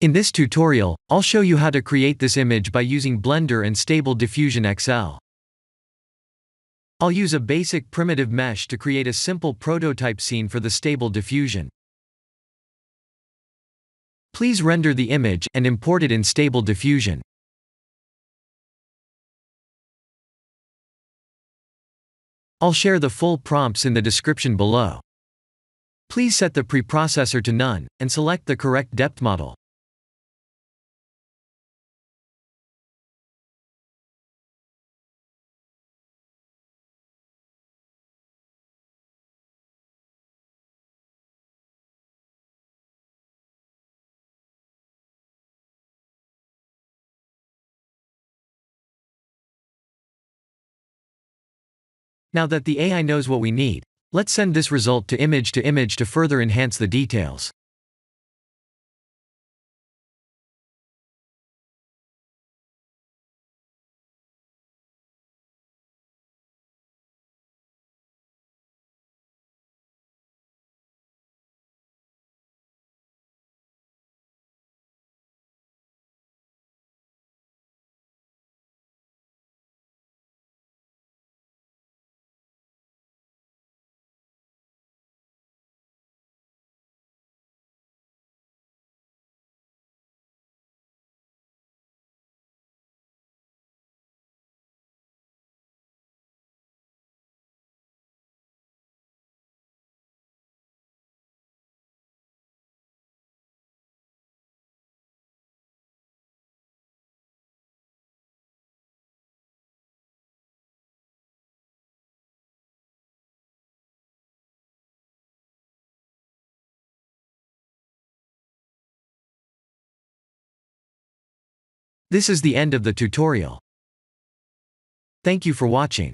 In this tutorial, I'll show you how to create this image by using Blender and Stable Diffusion XL. I'll use a basic primitive mesh to create a simple prototype scene for the Stable Diffusion. Please render the image and import it in Stable Diffusion. I'll share the full prompts in the description below. Please set the preprocessor to none, and select the correct depth model. Now that the AI knows what we need, let's send this result to image to further enhance the details. This is the end of the tutorial. Thank you for watching.